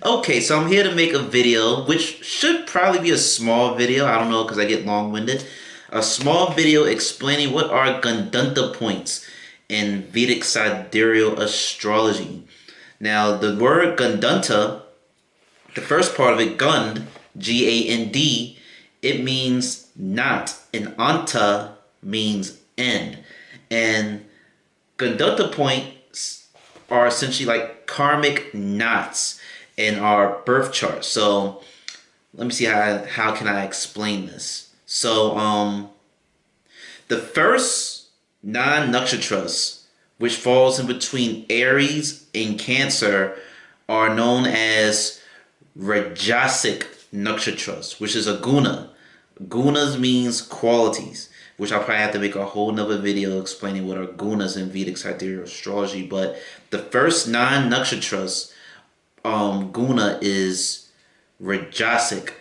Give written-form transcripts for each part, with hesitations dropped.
Okay, so I'm here to make a video, which should probably be a small video. I don't know because I get long-winded. A small video explaining what are gandanta points in Vedic sidereal astrology. Now, the word gandanta, the first part of it, gand, G-A-N-D, it means not, and anta means end. And gandanta points are essentially like karmic knots in our birth chart. So let me see how can I explain this. So the first nine nakshatras, which falls in between Aries and Cancer, are known as Rajasic nakshatras, which is a guna. Gunas means qualities, which I'll probably have to make a whole nother video explaining what are gunas in Vedic sidereal astrology. But the first nine nakshatras, guna is Rajasic,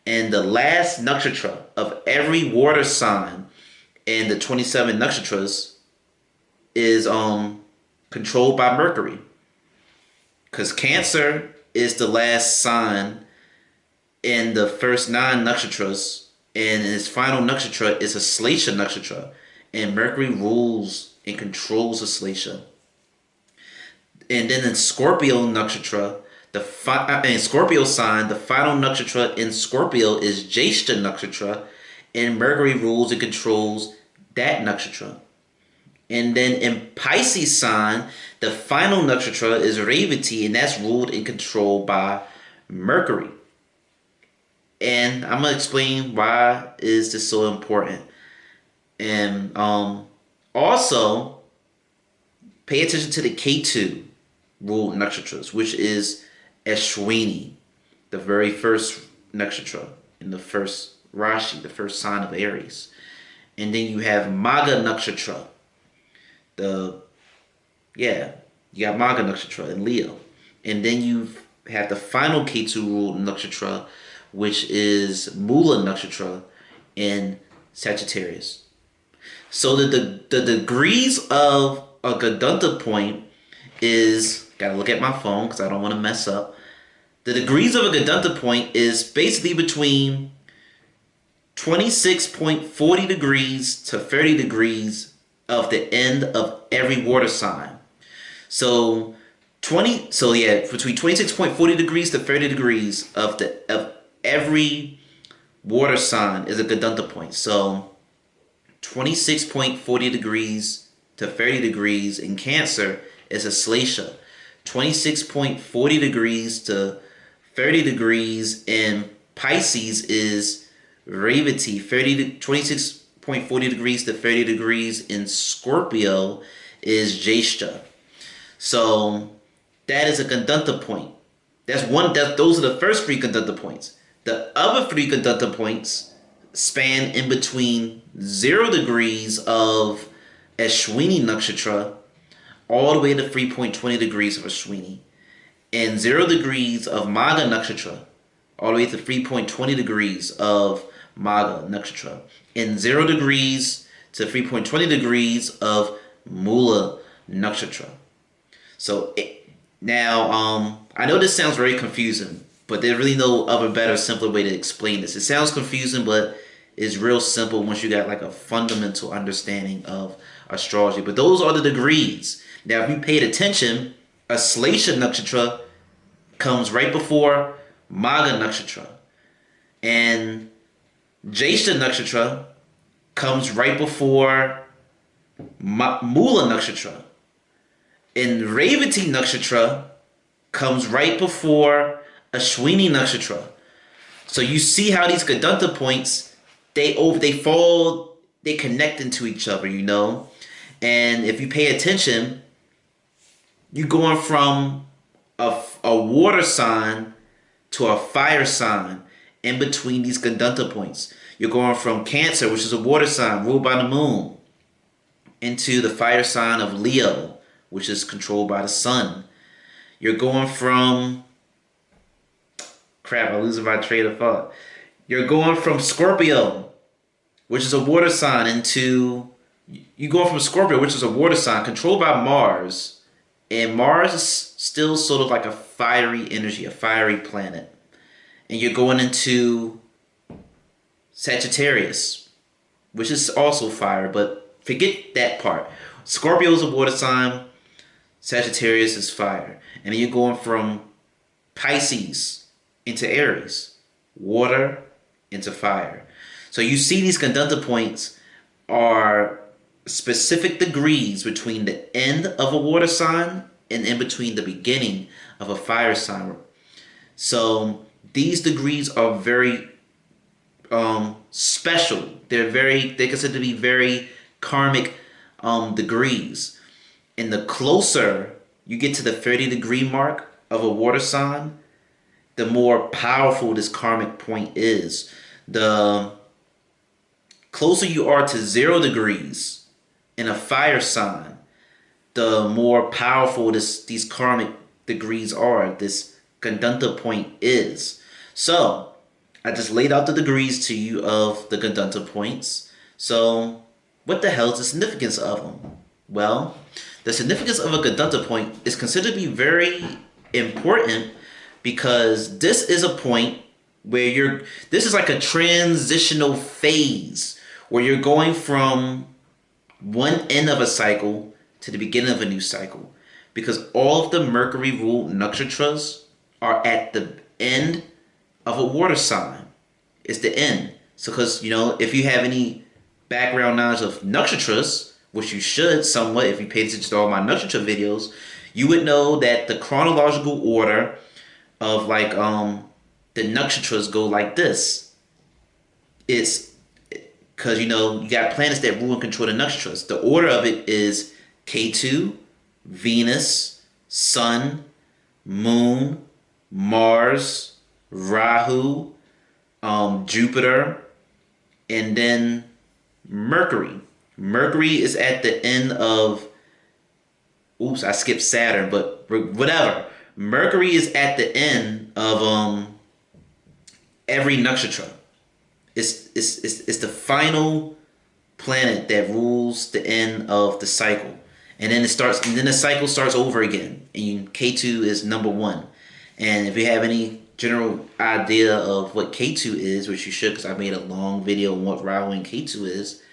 and the last nakshatra of every water sign in the 27 nakshatras is controlled by Mercury, because Cancer is the last sign in the first nine nakshatras, and its final nakshatra is a Slasha nakshatra, and Mercury rules and controls the Slasha. And then in Scorpio nakshatra, in Scorpio sign, the final nakshatra in Scorpio is Jyeshta nakshatra, and Mercury rules and controls that nakshatra. And then in Pisces sign, the final nakshatra is Revati, and that's ruled and controlled by Mercury. And I'm gonna explain why is this so important. And also pay attention to the K2 ruled nakshatras, which is Ashwini, the very first nakshatra in the first Rashi, the first sign of Aries. And then you have Maga nakshatra. You got Maga nakshatra in Leo. And then you have the final K2 ruled nakshatra, which is Mula nakshatra in Sagittarius. So the degrees of a gandanta point is, gotta look at my phone because I don't want to mess up. The degrees of a gandanta point is basically between 26.40 degrees to 30 degrees of the end of every water sign. So between 26.40 degrees to 30 degrees of every water sign is a gandanta point. So 26.40 degrees to 30 degrees in Cancer is a Slasha. 26.40 degrees to 30 degrees in Pisces is Revati. 26.40 degrees to 30 degrees in Scorpio is Jyeshta. So that is a gandanta point. Those are the first three gandanta points. The other three gandanta points span in between 0 degrees of Ashwini nakshatra all the way to 3.20 degrees of Ashwini, and 0 degrees of Maga nakshatra all the way to 3.20 degrees of Maga nakshatra, and 0 degrees to 3.20 degrees of Mula nakshatra. So now, I know this sounds very confusing, but there's really no other better, simpler way to explain this. It sounds confusing, but it's real simple once you got like a fundamental understanding of astrology. But those are the degrees. Now, if you paid attention, a Slasha nakshatra comes right before Maga nakshatra, and Jyeshta nakshatra comes right before Mula nakshatra, and Revati nakshatra comes right before Ashwini nakshatra. So you see how these gandanta points, they connect into each other, you know? And if you pay attention, you're going from a water sign to a fire sign in between these gandanta points. You're going from Cancer, which is a water sign ruled by the moon, into the fire sign of Leo, which is controlled by the sun. You're going from, I'm losing my train of thought. You're going from Scorpio, which is a water sign, you go from Scorpio, which is a water sign controlled by Mars, and Mars still sort of like a fiery energy, a fiery planet. And you're going into Sagittarius, which is also fire, but forget that part. Scorpio is a water sign, Sagittarius is fire. And then you're going from Pisces into Aries, water into fire. So you see these gandanta points are specific degrees between the end of a water sign and in between the beginning of a fire sign. So these degrees are very special. They're considered to be very karmic degrees. And the closer you get to the 30-degree mark of a water sign, the more powerful this karmic point is. The closer you are to 0 degrees in a fire sign, the more powerful these karmic degrees are, this gandanta point is. So, I just laid out the degrees to you of the gandanta points. So, what the hell is the significance of them? Well, the significance of a gandanta point is considered to be very important because this is a point where this is like a transitional phase where you're going from one end of a cycle to the beginning of a new cycle, because all of the Mercury ruled nakshatras are at the end of a water sign. It's the end. So because, if you have any background knowledge of nakshatras, which you should somewhat if you pay attention to all my nakshatra videos, you would know that the chronological order of the nakshatras go like this. It's because you got planets that rule and control the nakshatras. The order of it is Ketu, Venus, Sun, Moon, Mars, Rahu, Jupiter, and then Mercury. Mercury is at the end of, oops, I skipped Saturn, but whatever. Mercury is at the end of every nakshatra. It's the final planet that rules the end of the cycle. And then the cycle starts over again. And K2 is number 1. And if you have any general idea of what K2 is, which you should, because I made a long video on what Rahu and K2 is.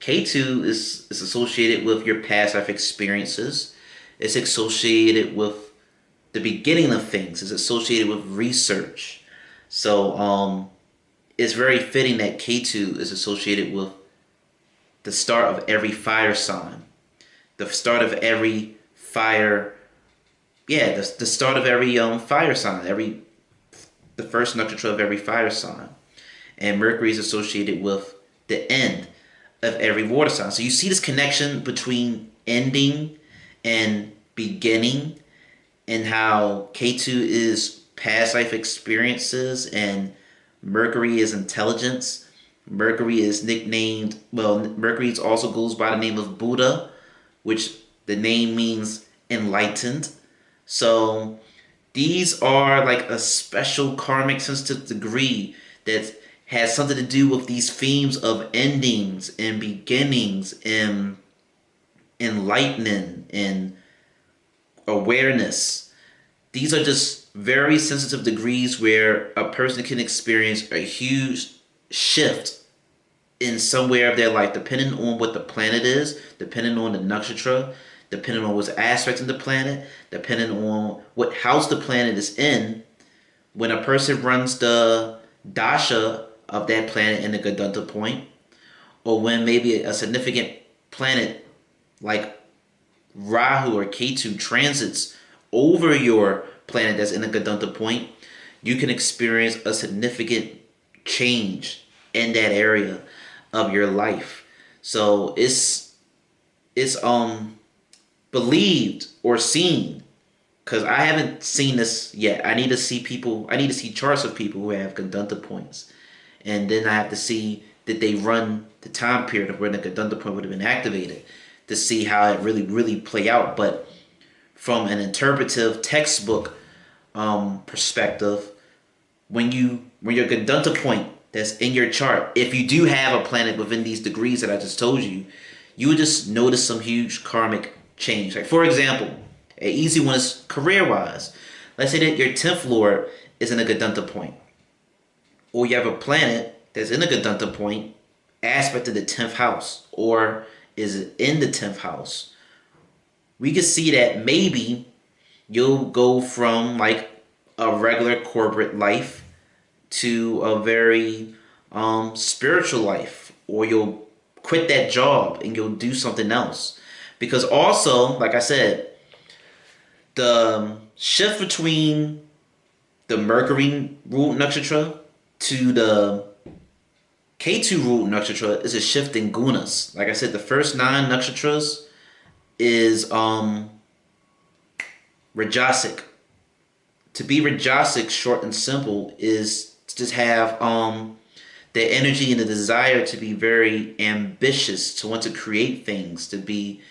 K2 is associated with your past life experiences. It's associated with the beginning of things. It's associated with research. So it's very fitting that K2 is associated with the start of every fire sign. The start of every fire, the start of every fire sign, the first nakshatra of every fire sign. And Mercury is associated with the end of every water sign. So you see this connection between ending and beginning, and how K2 is past life experiences and Mercury is intelligence. Mercury is Mercury also goes by the name of Buddha, which the name means enlightened. So these are like a special karmic sensitive degree that has something to do with these themes of endings and beginnings and enlightening and awareness. These are just very sensitive degrees where a person can experience a huge shift in somewhere of their life, depending on what the planet is, depending on the nakshatra, depending on what's aspecting the planet, depending on what house the planet is in. When a person runs the dasha of that planet in the gandanta point, or when maybe a significant planet like Rahu or Ketu transits over your planet that's in the gandanta point, you can experience a significant change in that area of your life. So it's believed or seen, because I haven't seen this yet. I need to see charts of people who have gandanta points, and then I have to see that they run the time period of when the gandanta point would have been activated to see how it really play out. But from an interpretive textbook perspective, when your gandanta point that's in your chart, if you do have a planet within these degrees that I just told you, you would just notice some huge karmic change. Like, for example, An easy one is career-wise. Let's say that your 10th lord is in a gandanta point, or you have a planet that's in a gandanta point, aspect of the 10th house, or is in the 10th house. We can see that maybe you'll go from like a regular corporate life to a very spiritual life, or you'll quit that job and you'll do something else. Because also, like I said, the shift between the Mercury ruled nakshatra to the K2 ruled nakshatra is a shift in gunas. Like I said, the first 9 nakshatras is Rajasic. To be Rajasic, short and simple, is to just have the energy and the desire to be very ambitious, to want to create things, to be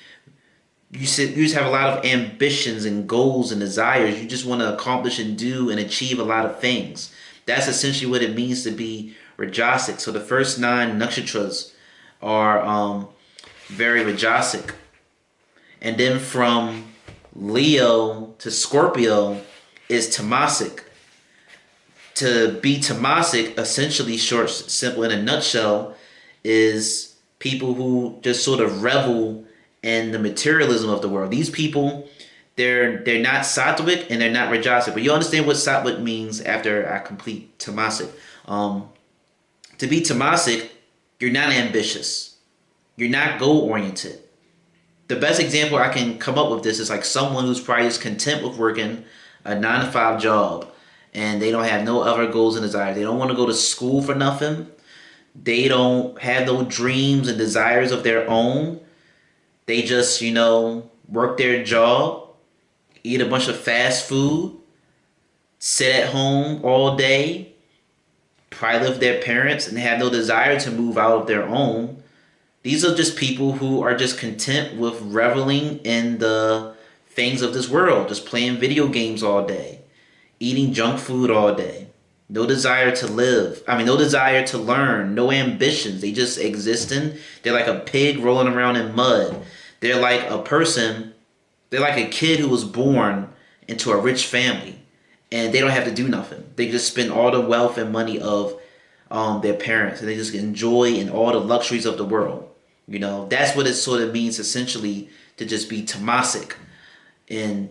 you just have a lot of ambitions and goals and desires. You just want to accomplish and do and achieve a lot of things. That's essentially what it means to be Rajasic. So the first 9 nakshatras are very Rajasic. And then from Leo to Scorpio is Tamasic. To be Tamasic, essentially, short, simple, in a nutshell, is people who just sort of revel in the materialism of the world. These people, they're not Sattvic and they're not Rajasic. But you understand what Sattvic means after I complete Tamasic. To be Tamasic, you're not ambitious. You're not goal-oriented. The best example I can come up with this is like someone who's probably just content with working a 9-to-5 job, and they don't have no other goals and desires. They don't want to go to school for nothing. They don't have no dreams and desires of their own. They just, work their job, eat a bunch of fast food, sit at home all day, probably live with their parents, and have no desire to move out of their own. These are just people who are just content with reveling in the things of this world, just playing video games all day, eating junk food all day. No desire to live. No desire to learn. No ambitions. They just existing. They're like a pig rolling around in mud. They're like a person. They're like a kid who was born into a rich family, and they don't have to do nothing. They just spend all the wealth and money of their parents, and they just enjoy in all the luxuries of the world. That's what it sort of means essentially to just be tamasic. And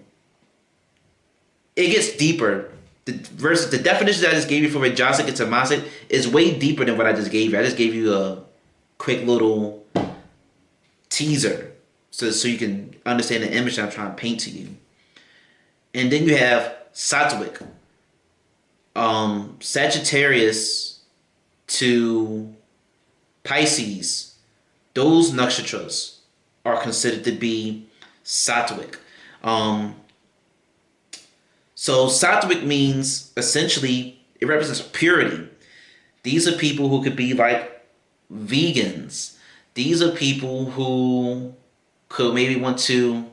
it gets deeper. The definition that I just gave you for Rajasic and Tamasic is way deeper than what I just gave you. I just gave you a quick little teaser so you can understand the image that I'm trying to paint to you. And then you have Sattvic. Sagittarius to Pisces, those nakshatras are considered to be Sattvic. So Sattvic means, essentially, it represents purity. These are people who could be like vegans. These are people who could maybe want to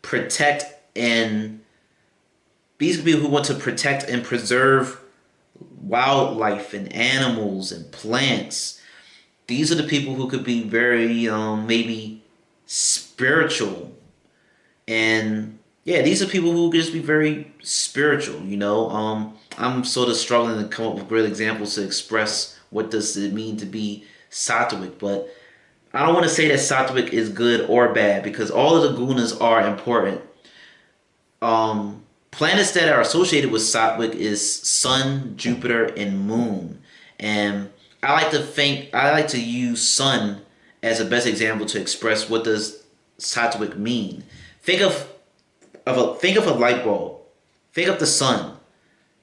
protect and these are people who want to protect and preserve wildlife and animals and plants. These are the people who could be very maybe spiritual. And yeah, these are people who could just be very spiritual, I'm sort of struggling to come up with real examples to express what does it mean to be Sattvic, but I don't want to say that Sattvic is good or bad because all of the gunas are important. Planets that are associated with Sattvic is Sun, Jupiter, and Moon. And I like to use Sun as a best example to express what does Sattvic mean. Think of a light bulb. Think of the sun.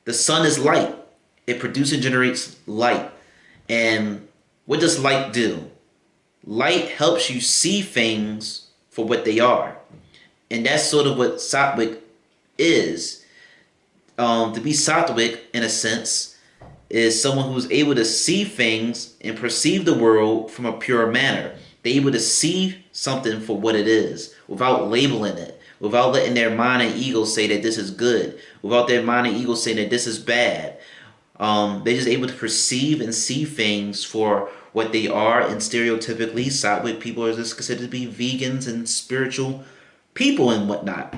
The sun is light. It produces and generates light. And what does light do? Light helps you see things for what they are. And that's sort of what Sattvic is. To be Sattvic, in a sense, is someone who's able to see things and perceive the world from a pure manner. They're able to see something for what it is without labeling it, without letting their mind and ego say that this is good, without their mind and ego saying that this is bad. They're just able to perceive and see things for what they are, and stereotypically, Sattvic people are just considered to be vegans and spiritual people and whatnot.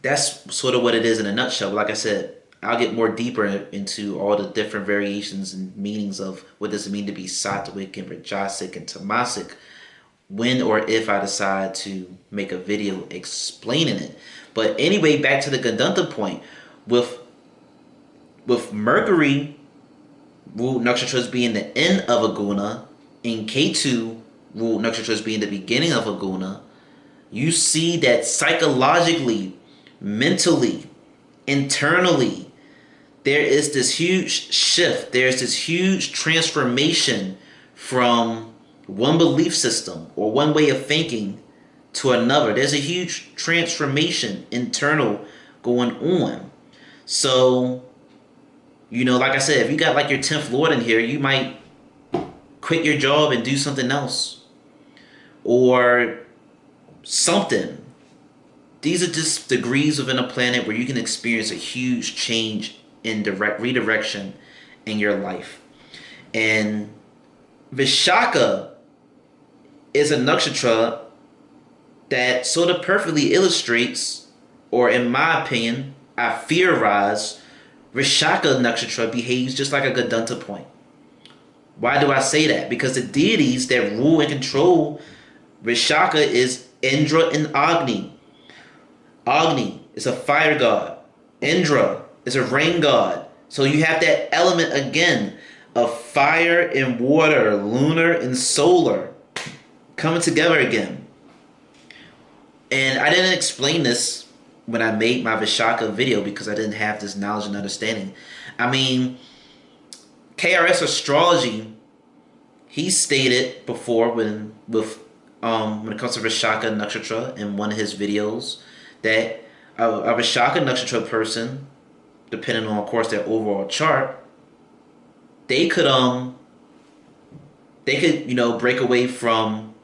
that's sort of what it is in a nutshell. Like I said, I'll get more deeper into all the different variations and meanings of what does it mean to be sattvic and rajasic and tamasic when or if I decide to make a video explaining it. But anyway, back to the gandanta point. With Mercury ruled nakshatras being the end of a guna, and Ketu ruled nakshatras being the beginning of a guna, you see that psychologically, mentally, internally, there is this huge shift. There's this huge transformation from one belief system or one way of thinking to another. There's a huge transformation internal going on. So, like I said, if you got like your 10th Lord in here, you might quit your job and do something else. Or something. These are just degrees within a planet where you can experience a huge change in redirection in your life. And Vishaka is a nakshatra that sort of perfectly illustrates, or in my opinion, I theorize, Vishaka nakshatra behaves just like a gandanta point. Why do I say that? Because the deities that rule and control Vishaka is Indra and Agni. Agni is a fire god. Indra is a rain god. So you have that element again of fire and water, lunar and solar coming together again. And I didn't explain this when I made my Vishaka video because I didn't have this knowledge and understanding. I mean, KRS Astrology, he stated before when it comes to Vishaka nakshatra in one of his videos that a Vishaka nakshatra person, depending on, of course, their overall chart, they could break away from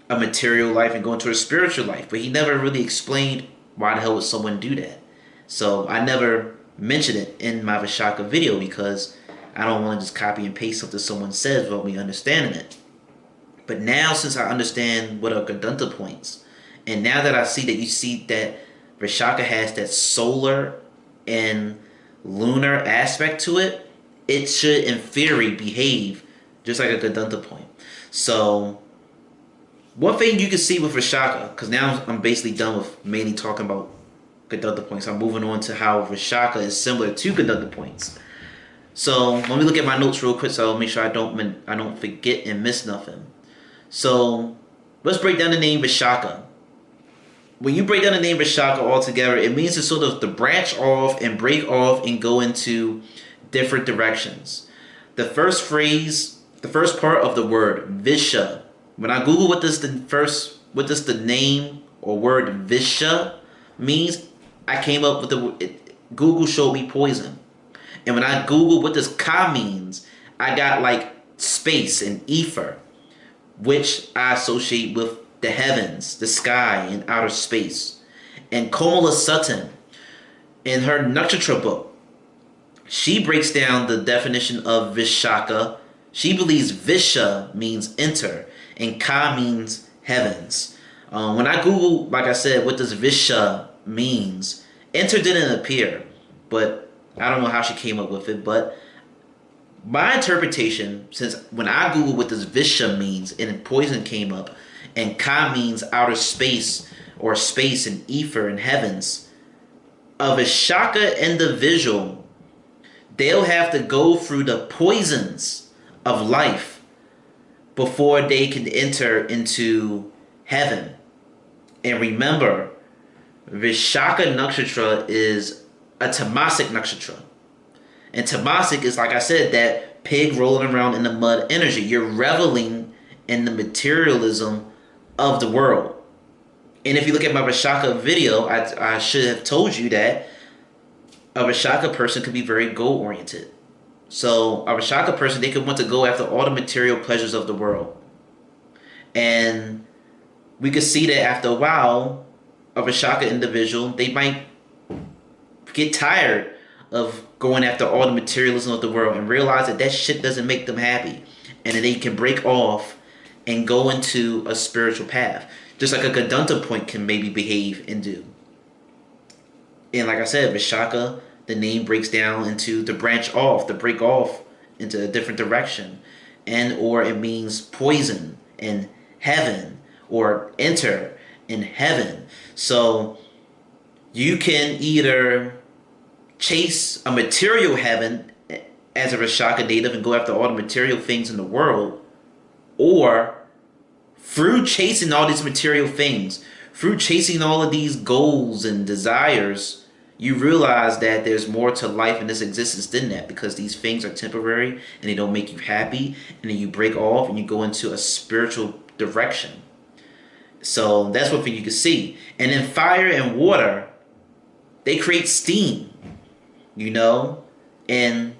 a material life and go into a spiritual life. But he never really explained why the hell would someone do that. So I never mentioned it in my Vishaka video because I don't want to just copy and paste something someone says without me understanding it. But now, since I understand what are gandanta points, and now that I see that you see that Vishaka has that solar and lunar aspect to it, it should, in theory, behave just like a gandanta point. So, one thing you can see with Vishaka, because now I'm basically done with mainly talking about gandanta points. I'm moving on to how Vishaka is similar to gandanta points. So let me look at my notes real quick so I'll make sure I don't forget and miss nothing. So let's break down the name Vishaka. When you break down the name Vishaka altogether, it means to sort of to branch off and break off and go into different directions. The first part of the word Visha. When I Google what does the name or word Visha means, I came up with Google showed me poison. And when I Googled what does Ka means, I got like space and ether, which I associate with the heavens, the sky, and outer space. And Komala Sutton, in her nakshatra book, she breaks down the definition of Vishaka. She believes Visha means enter, and Ka means heavens. When I Googled, like I said, what does Visha means, enter didn't appear, but I don't know how she came up with it, but my interpretation, since when I Googled what does Visha means, and poison came up, and Ka means outer space, or space and ether and heavens, a Vishaka individual, they'll have to go through the poisons of life before they can enter into heaven. And remember, Vishaka nakshatra is a tamasic nakshatra. And tamasic is, like I said, that pig rolling around in the mud energy. You're reveling in the materialism of the world. And if you look at my Vishaka video, I should have told you that a Vishaka person could be very goal-oriented. So a Vishaka person, they could want to go after all the material pleasures of the world. And we could see that after a while, a Vishaka individual, they might get tired of going after all the materialism of the world and realize that that shit doesn't make them happy. And then they can break off and go into a spiritual path. Just like a gandanta point can maybe behave and do. And like I said, Vishaka, the name breaks down into to branch off, to break off into a different direction. And or it means poison in heaven or enter in heaven. So you can either chase a material heaven as a Vishaka native and go after all the material things in the world, or through chasing all these material things, through chasing all of these goals and desires, you realize that there's more to life and this existence than that, because these things are temporary and they don't make you happy, and then you break off and you go into a spiritual direction. So that's one thing you can see. And then fire and water, they create steam, you know? And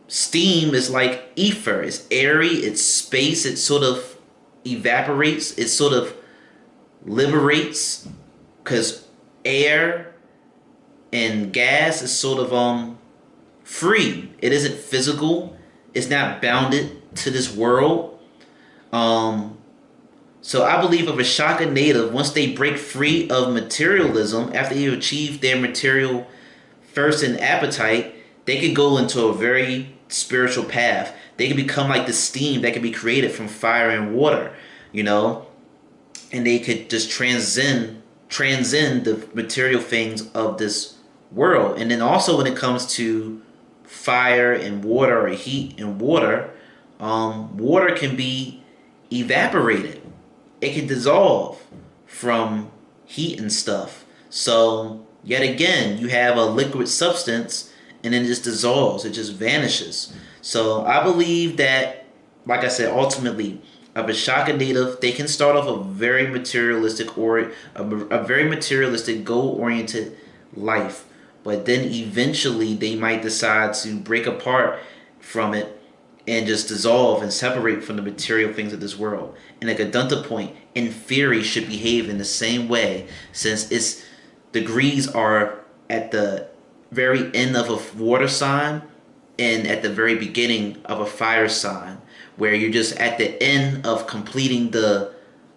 steam is like ether. It's airy, it's space, it sort of evaporates, it sort of liberates, because air and gas is sort of free. It isn't physical. It's not bounded to this world. So I believe a Vishaka native, once they break free of materialism, after they achieve their material thirst and appetite, they can go into a very spiritual path. They can become like the steam that can be created from fire and water, you know, and they could just transcend the material things of this world. And then also when it comes to fire and water, or heat and water, water can be evaporated. It can dissolve from heat and stuff. So yet again, you have a liquid substance and then it just dissolves. It just vanishes. So I believe that, like I said, ultimately, a Vishaka native, they can start off a very materialistic or a very materialistic, goal-oriented life, but then eventually they might decide to break apart from it and just dissolve and separate from the material things of this world. And a gandanta point, in theory, should behave in the same way, since its degrees are at the very end of a water sign and at the very beginning of a fire sign, where you're just at the end of completing the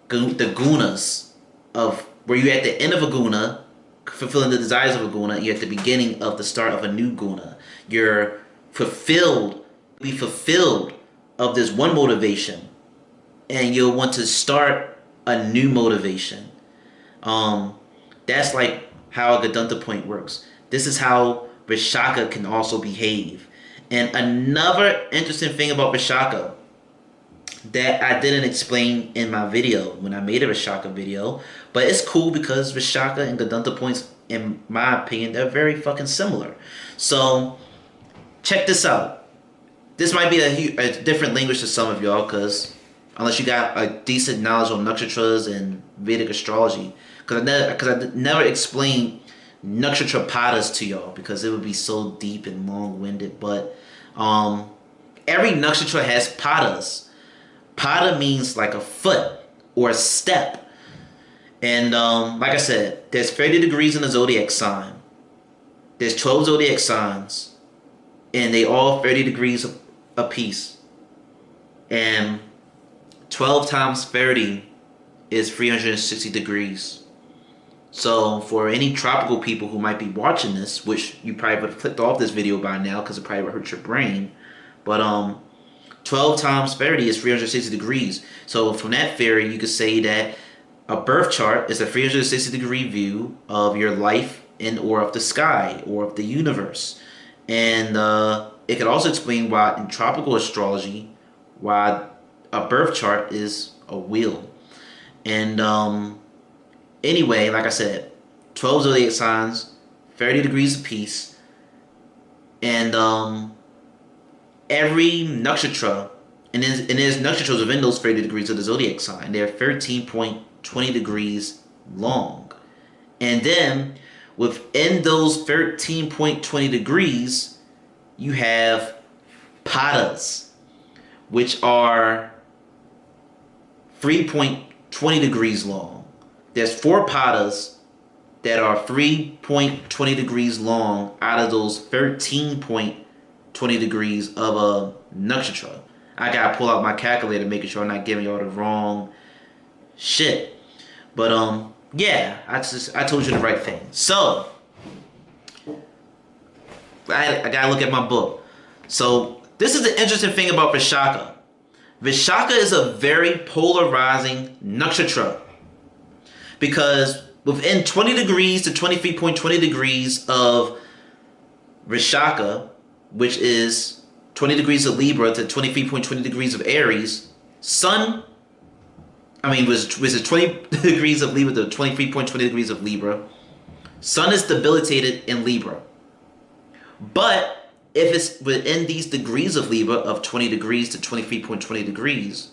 gunas of, where you're at the end of a guna, fulfilling the desires of a guna, you're at the beginning of the start of a new guna. You're be fulfilled of this one motivation, and you'll want to start a new motivation. That's like how a gandanta point works. This is how Vishaka can also behave. And another interesting thing about Vishaka that I didn't explain in my video when I made a Vishaka video, but it's cool because Vishaka and gandanta points, in my opinion, they're very fucking similar. So check this out. This might be a different language to some of y'all, because unless you got a decent knowledge on nakshatras and Vedic astrology, because I never explained nakshatra padas to y'all, because it would be so deep and long-winded. But every nakshatra has padas. Pada means like a foot or a step. And like I said, there's 30 degrees in the zodiac sign. There's 12 zodiac signs, and they all 30 degrees apiece. And 12 times 30 is 360 degrees. So for any tropical people who might be watching this, which you probably would have clicked off this video by now because it probably would hurt your brain, but 12 times 30 is 360 degrees. So from that theory, you could say that a birth chart is a 360 degree view of your life and or of the sky or of the universe. And it could also explain why in tropical astrology, why a birth chart is a wheel. And anyway, like I said, 12 zodiac signs, 30 degrees apiece, and every nakshatra, and there's nakshatras within those 30 degrees of the zodiac sign. They're 13.20 degrees long. And then within those 13.20 degrees, you have padas, which are 3.20 degrees long. There's 4 padas that are 3.20 degrees long out of those 13.20 degrees of a nakshatra. I gotta pull out my calculator, making sure I'm not giving y'all the wrong shit. But yeah, I told you the right thing. So I gotta look at my book. So this is the interesting thing about Vishaka. Vishaka is a very polarizing nakshatra because within 20 degrees to 23.20 degrees of Vishaka, which is 20 degrees of Libra to 23.20 degrees of Aries, was it 20 degrees of Libra to 23.20 degrees of Libra? Sun is debilitated in Libra. But if it's within these degrees of Libra of 20 degrees to 23.20 degrees,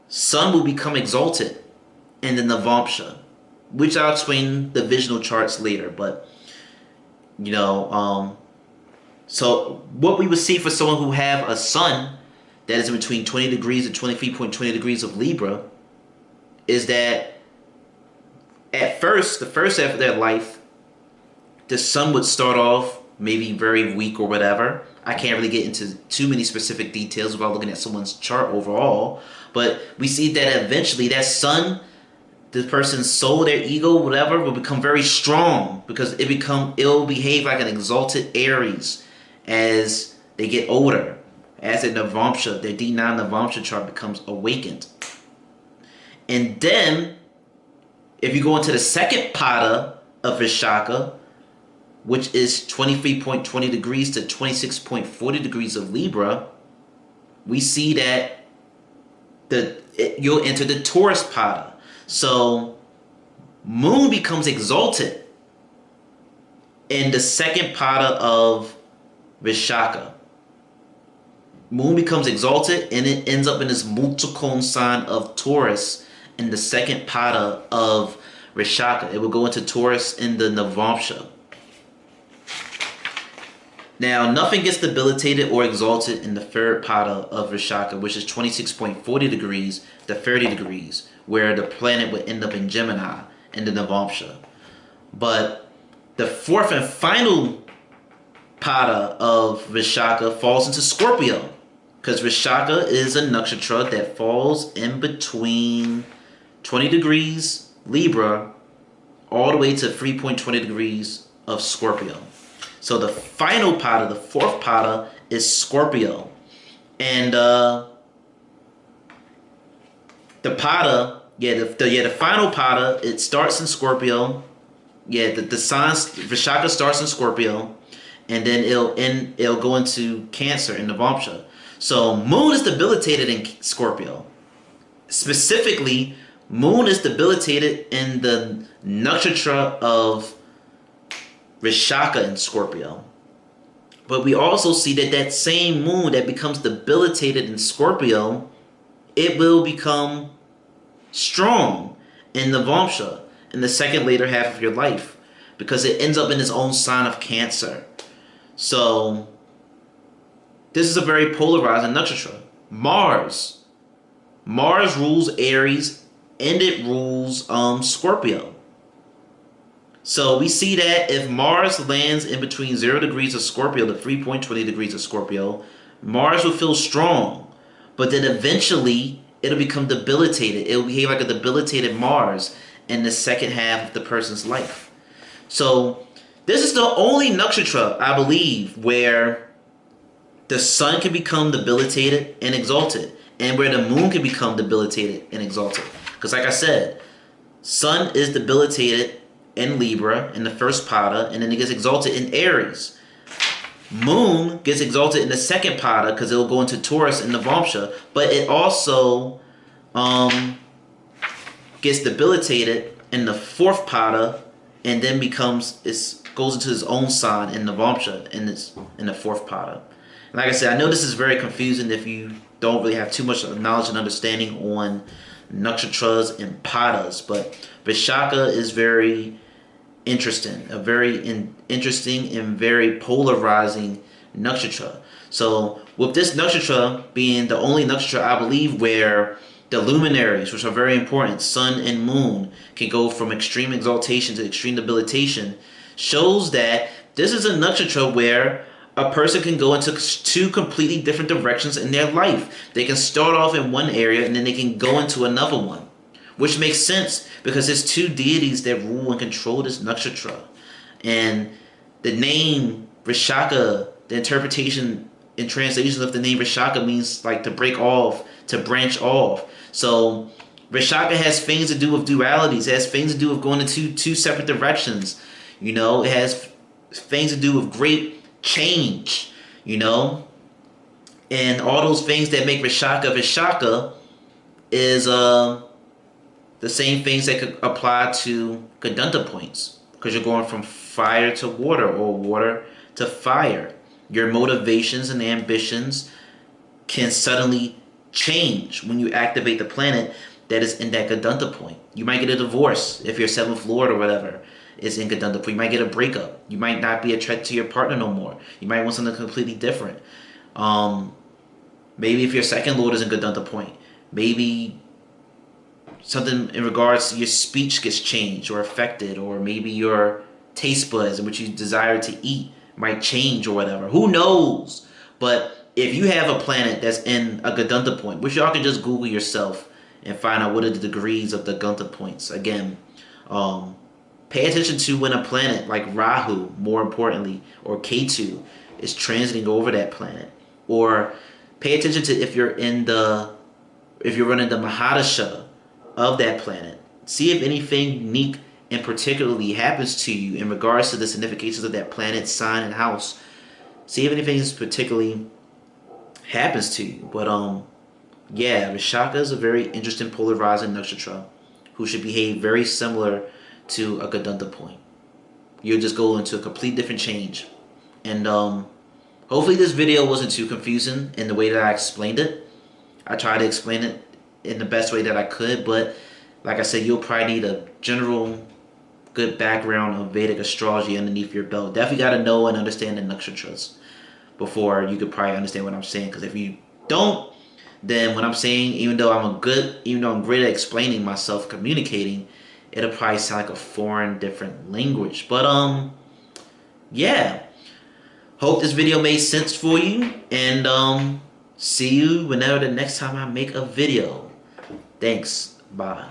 Sun will become exalted in the Navamsha, which I'll explain the divisional charts later. But, so what we would see for someone who have a Sun that is in between 20 degrees and 23.20 degrees of Libra is that at first, the first half of their life, the Sun would start off maybe very weak or whatever. I can't really get into too many specific details without looking at someone's chart overall. But we see that eventually that Sun, the person's soul, their ego, whatever, will become very strong because it'll behave like an exalted Aries as they get older. As their Navamsha, their D9 Navamsha chart becomes awakened. And then, if you go into the second pada of Vishaka, which is 23.20 degrees to 26.40 degrees of Libra, we see that you'll enter the Taurus pada. So, Moon becomes exalted in the second pada of Vishaka. Moon becomes exalted and it ends up in this multicone sign of Taurus in the second pada of Vishaka. It will go into Taurus in the Navamsha. Now, nothing gets debilitated or exalted in the third pada of Vishaka, which is 26.40 degrees to 30 degrees, where the planet would end up in Gemini in the Navamsha. But the fourth and final pada of Vishaka falls into Scorpio, because Vishaka is a nakshatra that falls in between 20 degrees Libra all the way to 3.20 degrees of Scorpio. So the final pada, the fourth pada, is Scorpio. And the pada, the final pada, it starts in Scorpio. The signs, Vishaka starts in Scorpio, and then it'll go into Cancer in Navamsha. So Moon is debilitated in Scorpio. Specifically, Moon is debilitated in the nakshatra of Vishaka in Scorpio. But we also see that same Moon that becomes debilitated in Scorpio, it will become strong in Navamsha in the second later half of your life, because it ends up in its own sign of Cancer. So this is a very polarizing nakshatra. Mars rules Aries and it rules Scorpio. So we see that if Mars lands in between 0 degrees of Scorpio to 3.20 degrees of Scorpio, Mars will feel strong. But then eventually it'll become debilitated. It'll behave like a debilitated Mars in the second half of the person's life. So this is the only nakshatra, I believe, where the Sun can become debilitated and exalted, and where the Moon can become debilitated and exalted. Because like I said, Sun is debilitated in Libra in the first pada, and then it gets exalted in Aries. Moon gets exalted in the second pada because it'll go into Taurus in Navamsha, but it also gets debilitated in the fourth pada, and then goes into his own sign in Navamsha in the fourth pada. And like I said, I know this is very confusing if you don't really have too much knowledge and understanding on nakshatras and padas, but Vishaka is very interesting, a very interesting and very polarizing nakshatra. So with this nakshatra being the only nakshatra, I believe, where the luminaries, which are very important, Sun and Moon, can go from extreme exaltation to extreme debilitation, shows that this is a nakshatra where a person can go into two completely different directions in their life. They can start off in one area and then they can go into another one, which makes sense because there's two deities that rule and control this nakshatra. And the name Vishaka, the interpretation and translation of the name Vishaka means like to break off, to branch off. So Vishaka has things to do with dualities. It has things to do with going into two separate directions. You know, it has things to do with great change. You know, and all those things that make Vishaka Vishaka is the same things that could apply to gandanta points, because you're going from fire to water or water to fire. Your motivations and ambitions can suddenly change when you activate the planet that is in that gandanta point. You might get a divorce if your seventh lord or whatever is in gandanta point. You might get a breakup. You might not be attracted to your partner no more. You might want something completely different. Maybe if your second lord is in gandanta point, maybe something in regards to your speech gets changed or affected, or maybe your taste buds and what you desire to eat might change or whatever. Who knows? But if you have a planet that's in a gandanta point, which y'all can just Google yourself and find out what are the degrees of the gandanta points. Again, pay attention to when a planet like Rahu, more importantly, or Ketu is transiting over that planet. Or pay attention to if you're running the Mahadasha of that planet. See if anything unique and particularly happens to you in regards to the significations of that planet, sign, and house. See if anything particularly happens to you. But yeah, Vishaka is a very interesting polarizing nakshatra who should behave very similar to a gandanta point. You'll just go into a complete different change. And hopefully this video wasn't too confusing in the way that I explained it. I tried to explain it in the best way that I could, but like I said, you'll probably need a general good background of Vedic astrology underneath your belt. Definitely got to know and understand the nakshatras before you could probably understand what I'm saying. Because if you don't, then what I'm saying, even though I'm great at explaining myself, communicating, it'll probably sound like a foreign, different language. But yeah. Hope this video made sense for you, and see you whenever the next time I make a video. Thanks. Bye.